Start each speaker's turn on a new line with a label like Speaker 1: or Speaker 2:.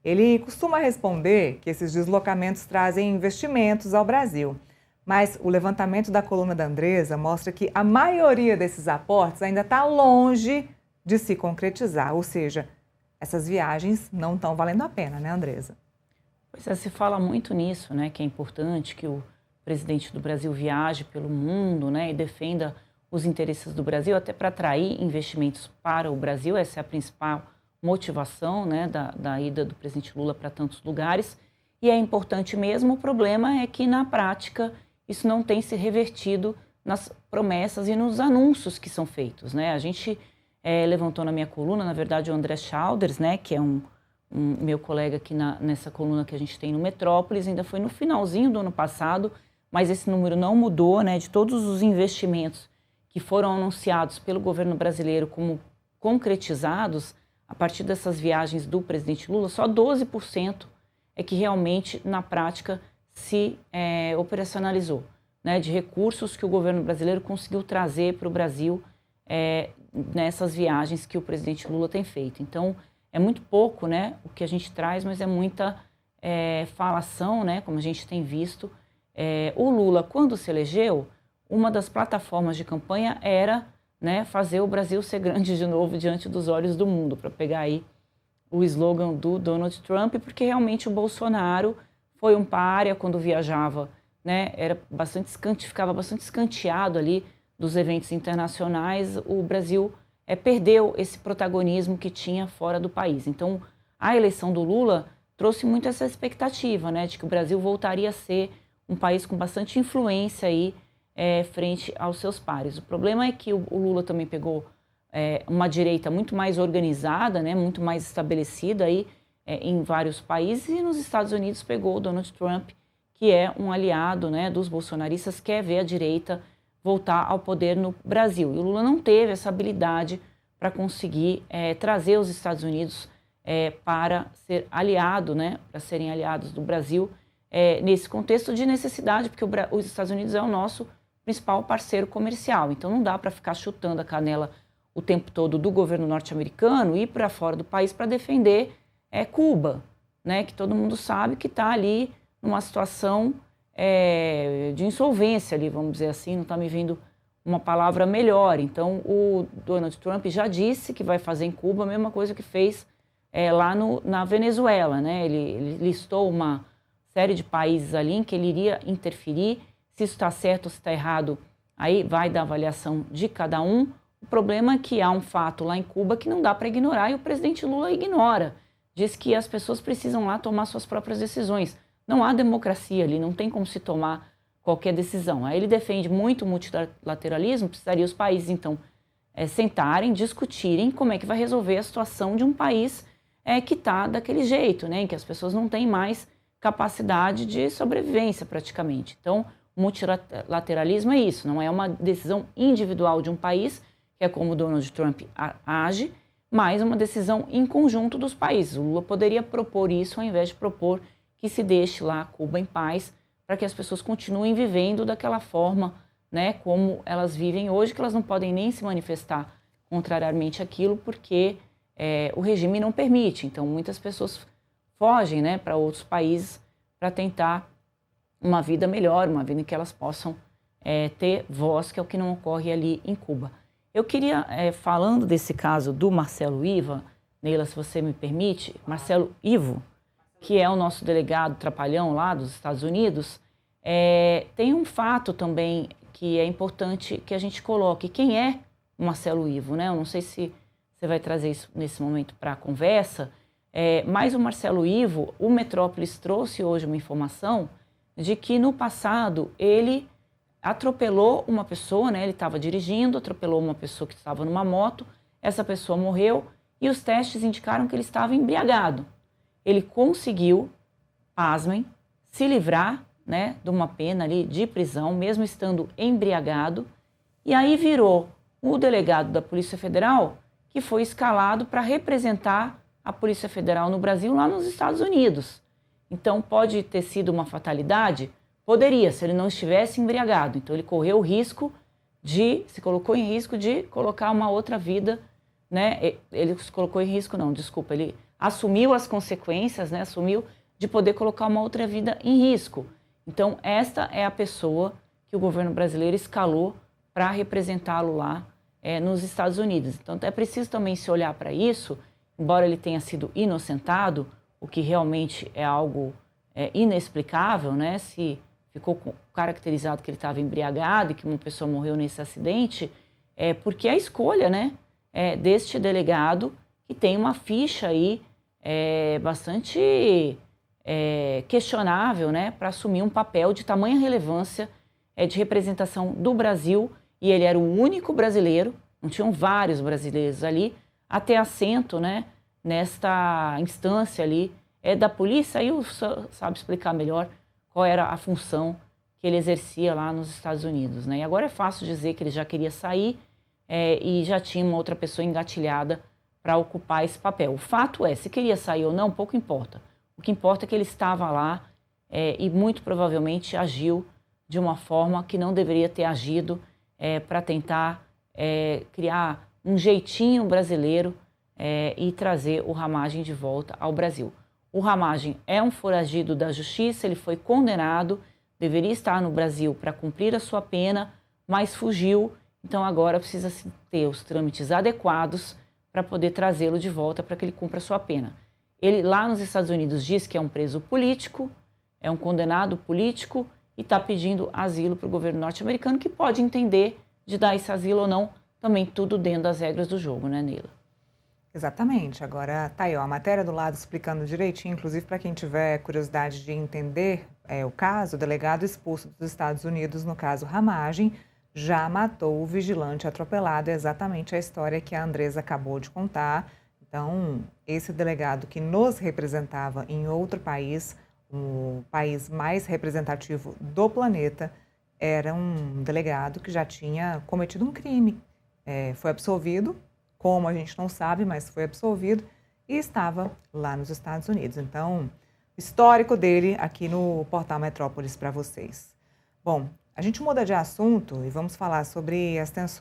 Speaker 1: Ele costuma responder que esses deslocamentos trazem investimentos ao Brasil. Mas o levantamento da coluna da Andresa mostra que a maioria desses aportes ainda está longe de se concretizar. Ou seja, essas viagens não estão valendo a pena, né, Andresa?
Speaker 2: Pois é, se fala muito nisso, né, que é importante que o presidente do Brasil viaje pelo mundo, né, e defenda os interesses do Brasil, até para atrair investimentos para o Brasil. Essa é a principal motivação, né, da ida do presidente Lula para tantos lugares. E é importante mesmo. O problema é que, na prática, isso não tem se revertido nas promessas e nos anúncios que são feitos, né? A gente levantou na minha coluna, na verdade, o André Chalders, né, que é um meu colega aqui nessa coluna que a gente tem no Metrópolis, ainda foi no finalzinho do ano passado, mas esse número não mudou, né, de todos os investimentos que foram anunciados pelo governo brasileiro como concretizados a partir dessas viagens do presidente Lula, só 12% é que realmente, na prática, se operacionalizou, né, de recursos que o governo brasileiro conseguiu trazer para o Brasil nessas viagens que o presidente Lula tem feito. Então, é muito pouco, né, o que a gente traz, mas é muita falação, né, como a gente tem visto. O Lula, quando se elegeu, uma das plataformas de campanha era, né, fazer o Brasil ser grande de novo diante dos olhos do mundo, para pegar aí o slogan do Donald Trump, porque realmente o Bolsonaro foi um pária quando viajava, né, ficava bastante escanteado ali dos eventos internacionais. O Brasil perdeu esse protagonismo que tinha fora do país. Então, a eleição do Lula trouxe muito essa expectativa, né, de que o Brasil voltaria a ser um país com bastante influência aí, frente aos seus pares. O problema é que o Lula também pegou uma direita muito mais organizada, né, muito mais estabelecida aí, em vários países, e nos Estados Unidos pegou o Donald Trump, que é um aliado, né, dos bolsonaristas, quer ver a direita voltar ao poder no Brasil. E o Lula não teve essa habilidade para conseguir trazer os Estados Unidos para ser aliado, né, para serem aliados do Brasil nesse contexto de necessidade, porque os Estados Unidos é o nosso principal parceiro comercial. Então não dá para ficar chutando a canela o tempo todo do governo norte-americano e ir para fora do país para defender Cuba, né, que todo mundo sabe que está ali numa situação de insolvência ali, vamos dizer assim, não está me vindo uma palavra melhor. Então, o Donald Trump já disse que vai fazer em Cuba a mesma coisa que fez lá na Venezuela, né? Ele listou uma série de países ali em que ele iria interferir. Se isso está certo ou se está errado, aí vai da avaliação de cada um. O problema é que há um fato lá em Cuba que não dá para ignorar, e o presidente Lula ignora. Diz que as pessoas precisam lá tomar suas próprias decisões. Não há democracia ali, não tem como se tomar qualquer decisão. Aí ele defende muito o multilateralismo. Precisaria os países, então, sentarem, discutirem como é que vai resolver a situação de um país que está daquele jeito, né, em que as pessoas não têm mais capacidade de sobrevivência praticamente. Então, o multilateralismo é isso, não é uma decisão individual de um país, que é como o Donald Trump age, mas uma decisão em conjunto dos países. O Lula poderia propor isso ao invés de propor que se deixe lá Cuba em paz, para que as pessoas continuem vivendo daquela forma, né, como elas vivem hoje, que elas não podem nem se manifestar contrariamente àquilo, porque o regime não permite. Então, muitas pessoas fogem, né, para outros países para tentar uma vida melhor, uma vida em que elas possam ter voz, que é o que não ocorre ali em Cuba. Eu queria, falando desse caso do Marcelo Iva, Neila, se você me permite, Marcelo Ivo, que é o nosso delegado trapalhão lá dos Estados Unidos, tem um fato também que é importante que a gente coloque. Quem é o Marcelo Ivo, né? Eu não sei se você vai trazer isso nesse momento para a conversa, mas o Marcelo Ivo, o Metrópolis trouxe hoje uma informação de que no passado ele atropelou uma pessoa, né? Ele estava dirigindo, atropelou uma pessoa que estava numa moto, essa pessoa morreu e os testes indicaram que ele estava embriagado. Ele conseguiu, pasmem, se livrar, né, de uma pena ali de prisão, mesmo estando embriagado, e aí virou o delegado da Polícia Federal, que foi escalado para representar a Polícia Federal no Brasil, lá nos Estados Unidos. Então, pode ter sido uma fatalidade? Poderia, se ele não estivesse embriagado. Então, ele correu o risco se colocou em risco de colocar uma outra vida, né? Ele se colocou em risco, não, desculpa, ele assumiu as consequências, né, assumiu de poder colocar uma outra vida em risco. Então, esta é a pessoa que o governo brasileiro escalou para representá-lo lá nos Estados Unidos. Então, é preciso também se olhar para isso, embora ele tenha sido inocentado, o que realmente é algo inexplicável, né? Se ficou caracterizado que ele estava embriagado e que uma pessoa morreu nesse acidente, porque a escolha, né, deste delegado, que tem uma ficha aí bastante questionável, né, para assumir um papel de tamanha relevância de representação do Brasil, e ele era o único brasileiro, não tinham vários brasileiros ali, a ter assento, né, nesta instância ali da polícia. Aí o senhor sabe explicar melhor qual era a função que ele exercia lá nos Estados Unidos, né? E agora é fácil dizer que ele já queria sair e já tinha uma outra pessoa engatilhada para ocupar esse papel. O fato é, se queria sair ou não, pouco importa. O que importa é que ele estava lá e muito provavelmente agiu de uma forma que não deveria ter agido para tentar criar um jeitinho brasileiro e trazer o Ramagem de volta ao Brasil. O Ramagem é um foragido da justiça, ele foi condenado, deveria estar no Brasil para cumprir a sua pena, mas fugiu, então agora precisa ter os trâmites adequados para poder trazê-lo de volta para que ele cumpra a sua pena. Ele lá nos Estados Unidos diz que é um preso político, é um condenado político e está pedindo asilo para o governo norte-americano, que pode entender de dar esse asilo ou não, também tudo dentro das regras do jogo, né, Neila?
Speaker 1: Exatamente. Agora tá aí, ó, a matéria do lado explicando direitinho, inclusive para quem tiver curiosidade de entender o caso, o delegado expulso dos Estados Unidos, no caso Ramagem, já matou o vigilante atropelado. É exatamente a história que a Andresa acabou de contar. Então, esse delegado que nos representava em outro país, o país mais representativo do planeta, era um delegado que já tinha cometido um crime. Foi absolvido, como a gente não sabe, mas foi absolvido e estava lá nos Estados Unidos. Então, histórico dele aqui no Portal Metrópolis para vocês. Bom, a gente muda de assunto e vamos falar sobre as tensões